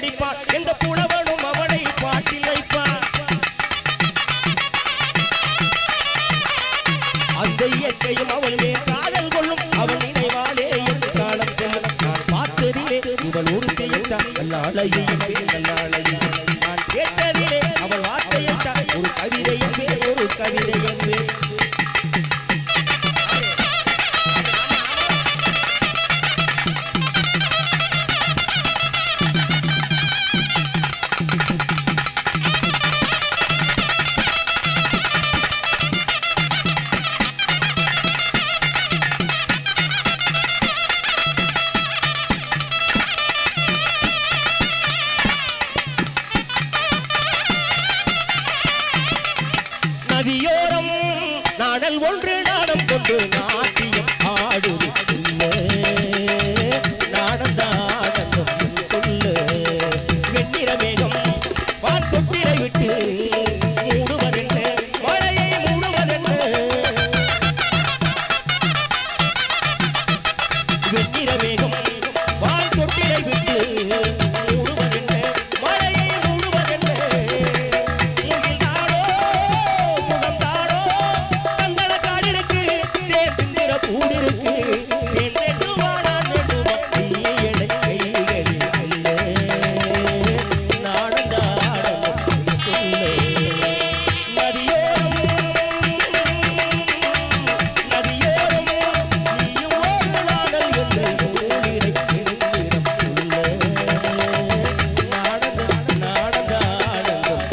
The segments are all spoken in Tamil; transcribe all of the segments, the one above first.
படிப்பான் எந்த புலவனும் அவனை பாட்டில் வைப்பான் அந்த இயற்கையும் அவள் மேல் காதல் கொள்ளும் அவன் நினைவாலே என்று காலம் செல்லும் நான் பார்த்ததிலே இவள் ஒருத்தையை தான் நல்லாளையே நல்லாளையே நான் கேட்டதிலே அவள் வார்த்தையை தான் ஒரு கவிதை என்பேன் ஒரு கவிதை என்பேன் நதியோரம் நாடல் ஒன்று நாடம் கொண்டு நாட்டியம் ஆடுது நாடந்தாடனும் சொல்லு வெண்ணிற மேகம் வான் தொட்டிலை விட்டு மூடுவதென்ன மழையை மூடுவதென்ன வெண்ணிற மேகம் வான் தொட்டிலை விட்டு மூடுவதென்ன மழையை மூடுவதென்ன ஊடிருக்கு என்று வாடான் வேண்டுமா நீயே எடை கைகளில் அல்ல நாடந்தாடனும் சொல்லு நதியோரம் நீயும் ஒரு நாடல் என்று ஊழிடை கிழிந்திடம் சொல்ல நாடந்தாடனும்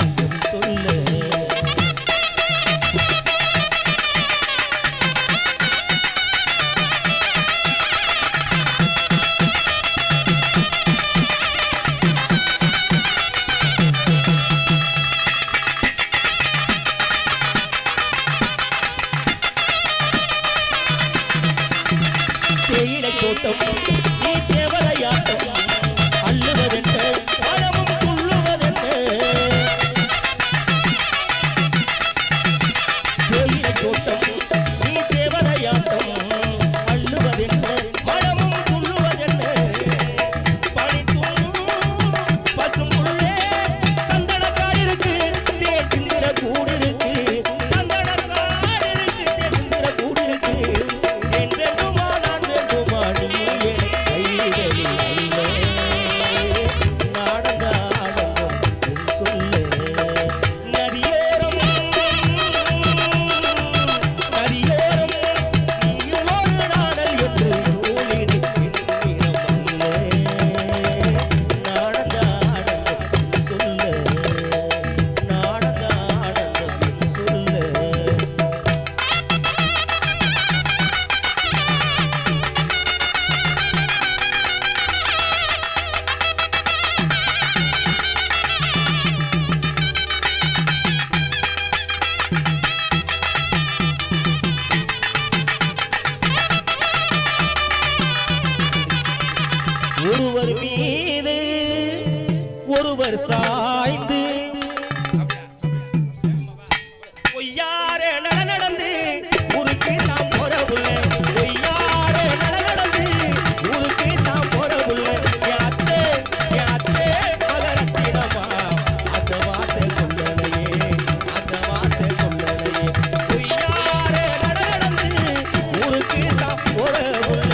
சொல்லு தேயிலை தோட்டம் நீ தேவரையாட்டம் அள்ளுவதென்ன பழமும் துள்ளுவதென்ன தேயிலை தோட்டம் நீ தேவரையாட்டம் அள்ளுவதென்ன பழமும் துள்ளுவதென்ன பனி தூங்கும் பசும்புள்ளே சந்தனக்காயிருக்கு தேன் சிந்திர கூடிருக்கு சந்தனக்காயிருக்கு தேன் சிந்திர கூடிருக்கு ஒருவர் மீது ஒருவர் சாய்ந்து பொய்யார நடந்து ஊருக்கு நாம் போறவுள்ள பொய்யார நடந்து ஊருக்கு நாம் போறவுள்ள யாத்தே மகரத்தினமா அசவார்த்தை சொல்லலையே பொய்யார நடந்து ஊருக்கு நாம் போறவுள்ள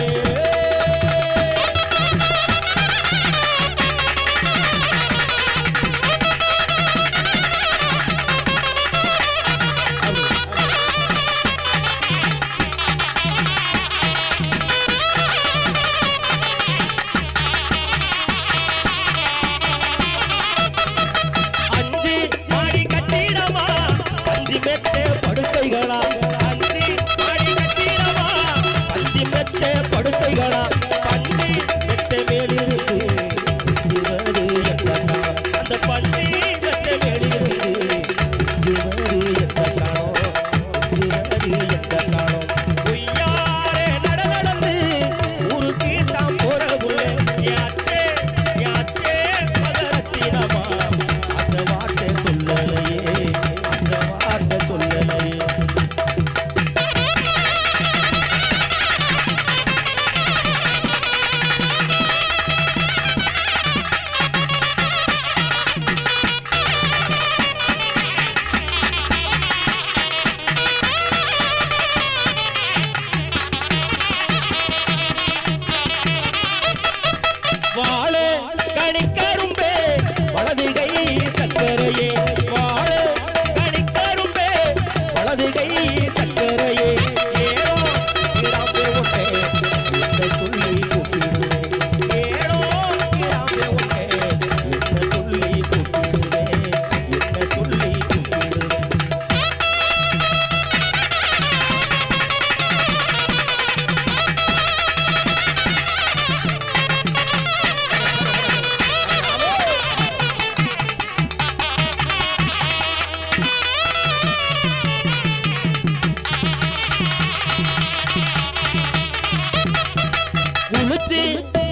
படுக்கைகளா பஞ்சி மாடி கட்டிடவா பஞ்சி மெத்த படுக்கைகளா பஞ்சி மெத்த மேலிருந்து ஜிவரு எட்டா அந்த பஞ்சி மெத்த மேலிருந்து ஜிவரு எட்டா பொய்யாரே நடந்து ஊருக்கு தாம் போறவுள்ள யாத்தே மகரத்தினமா அசவார்த்தை சொல்லலையே சொல்லலையே சொல்லுச்சு